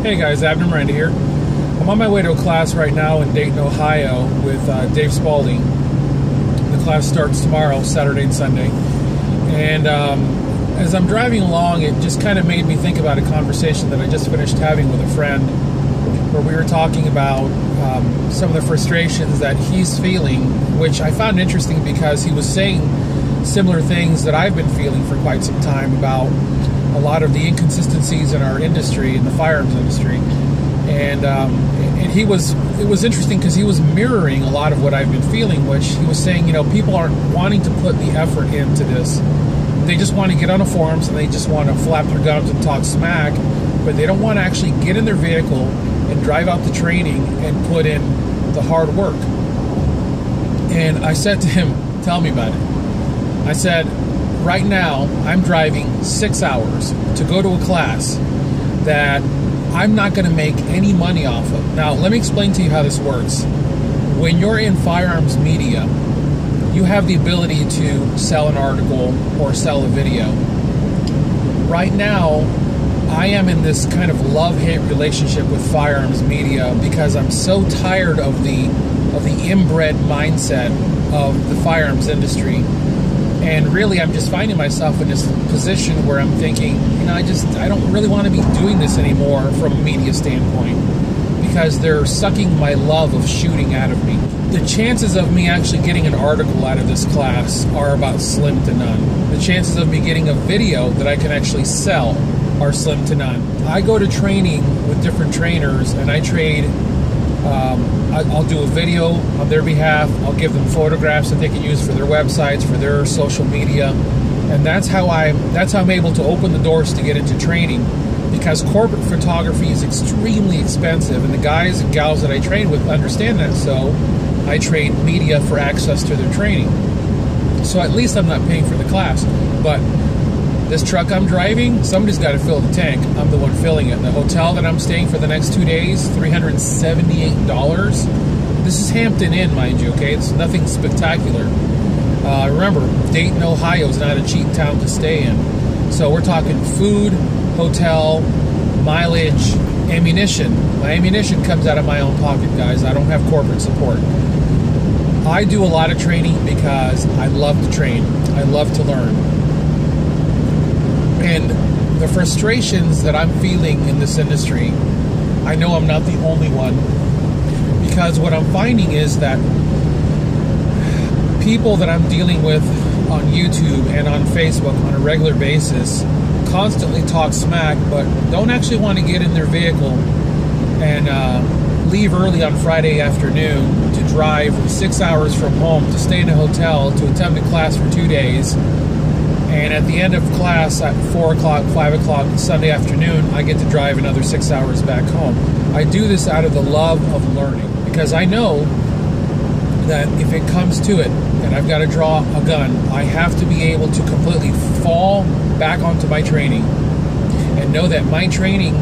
Hey guys, Abner Miranda here. I'm on my way to a class right now in Dayton, Ohio with Dave Spaulding. The class starts tomorrow, Saturday and Sunday. And as I'm driving along, it just kind of made me think about a conversation that I just finished having with a friend where we were talking about some of the frustrations that he's feeling, which I found interesting because he was saying similar things that I've been feeling for quite some time about a lot of the inconsistencies in our industry, in the firearms industry. And it was interesting because he was mirroring a lot of what I've been feeling, which he was saying, you know, people aren't wanting to put the effort into this. They just want to get on the forums and they just want to flap their gums and talk smack, but they don't want to actually get in their vehicle and drive out the training and put in the hard work. And I said to him, tell me about it. I said, right now, I'm driving 6 hours to go to a class that I'm not going to make any money off of. Now, let me explain to you how this works. When you're in firearms media, you have the ability to sell an article or sell a video. Right now, I am in this kind of love-hate relationship with firearms media because I'm so tired of the inbred mindset of the firearms industry. And really, I'm just finding myself in this position where I'm thinking, you know, I don't really want to be doing this anymore from a media standpoint because they're sucking my love of shooting out of me. The chances of me actually getting an article out of this class are about slim to none. The chances of me getting a video that I can actually sell are slim to none. I go to training with different trainers and I trade. I'll do a video on their behalf. I'll give them photographs that they can use for their websites, for their social media, and that's how I'm able to open the doors to get into training. Because corporate photography is extremely expensive, and the guys and gals that I train with understand that. So I trade media for access to their training. So at least I'm not paying for the class. But this truck I'm driving, somebody's got to fill the tank. I'm the one filling it. The hotel that I'm staying for the next 2 days, $378. This is Hampton Inn, mind you, okay? It's nothing spectacular. Remember, Dayton, Ohio is not a cheap town to stay in. So we're talking food, hotel, mileage, ammunition. My ammunition comes out of my own pocket, guys. I don't have corporate support. I do a lot of training because I love to train. I love to learn. And the frustrations that I'm feeling in this industry, I know I'm not the only one, because what I'm finding is that people that I'm dealing with on YouTube and on Facebook on a regular basis constantly talk smack, but don't actually want to get in their vehicle and leave early on Friday afternoon to drive 6 hours from home to stay in a hotel to attend a class for 2 days. And at the end of class at 4 o'clock, 5 o'clock Sunday afternoon, I get to drive another 6 hours back home. I do this out of the love of learning because I know that if it comes to it and I've got to draw a gun, I have to be able to completely fall back onto my training and know that my training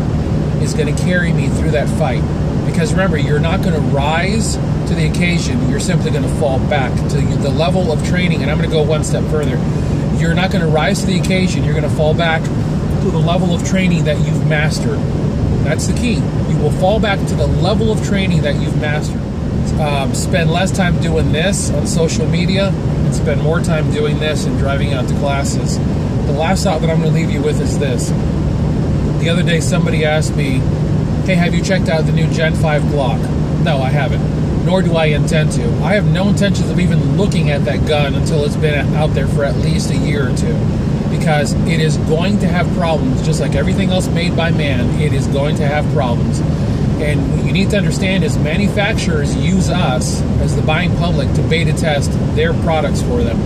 is going to carry me through that fight. Because remember, you're not going to rise to the occasion, you're simply going to fall back to the level of training. And I'm going to go one step further. You're not going to rise to the occasion. You're going to fall back to the level of training that you've mastered. That's the key. You will fall back to the level of training that you've mastered. Spend less time doing this on social media and spend more time doing this and driving out to classes. The last thought that I'm going to leave you with is this. The other day somebody asked me, hey, have you checked out the new Gen 5 Glock? No, I haven't. Nor do I intend to. I have no intentions of even looking at that gun until it's been out there for at least a year or two. Because it is going to have problems, just like everything else made by man, it is going to have problems. And what you need to understand is manufacturers use us, as the buying public, to beta test their products for them.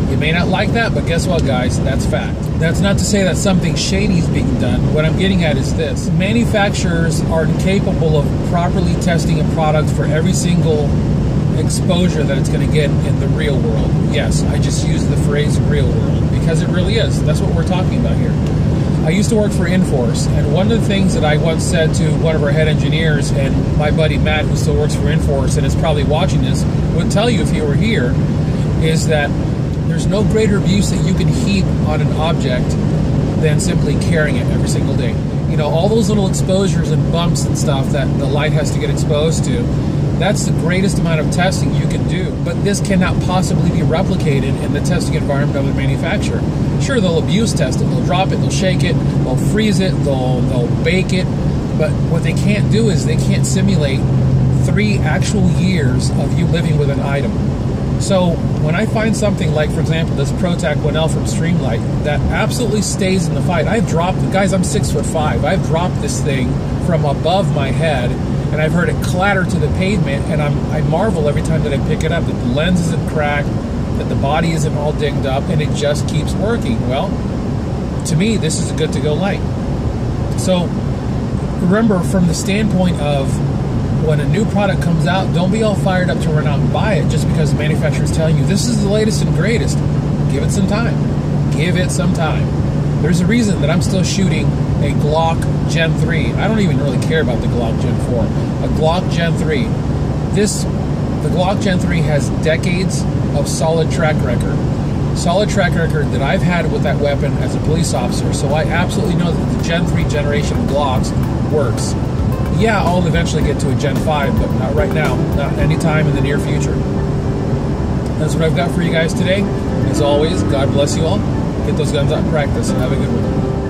You may not like that, but guess what, guys? That's fact. That's not to say that something shady is being done. What I'm getting at is this. Manufacturers are incapable of properly testing a product for every single exposure that it's going to get in the real world. Yes, I just used the phrase real world because it really is. That's what we're talking about here. I used to work for Inforce, and one of the things that I once said to one of our head engineers, and my buddy Matt, who still works for Inforce and is probably watching this, would tell you if he were here, is that there's no greater abuse that you can heap on an object than simply carrying it every single day. you know, all those little exposures and bumps and stuff that the light has to get exposed to, that's the greatest amount of testing you can do. But this cannot possibly be replicated in the testing environment of the manufacturer. Sure, they'll abuse test it, they'll drop it, they'll shake it, they'll freeze it, they'll bake it, but what they can't do is they can't simulate 3 actual years of you living with an item. So when I find something like, for example, this ProTac 1L from Streamlight that absolutely stays in the fight, I've dropped, guys, I'm 6'5", I've dropped this thing from above my head, and I've heard it clatter to the pavement, and I marvel every time that I pick it up that the lens isn't cracked, that the body isn't all dinged up, and it just keeps working. Well, to me, this is a good to go light. So remember, from the standpoint of when a new product comes out, don't be all fired up to run out and buy it just because the manufacturer is telling you this is the latest and greatest. Give it some time. Give it some time. There's a reason that I'm still shooting a Glock Gen 3. I don't even really care about the Glock Gen 4. A Glock Gen 3. The Glock Gen 3 has decades of solid track record. Solid track record that I've had with that weapon as a police officer, so I absolutely know that the Gen 3 generation of Glocks works. Yeah, I'll eventually get to a Gen 5, but not right now, not anytime in the near future. That's what I've got for you guys today. As always, God bless you all. Get those guns out in practice and have a good one.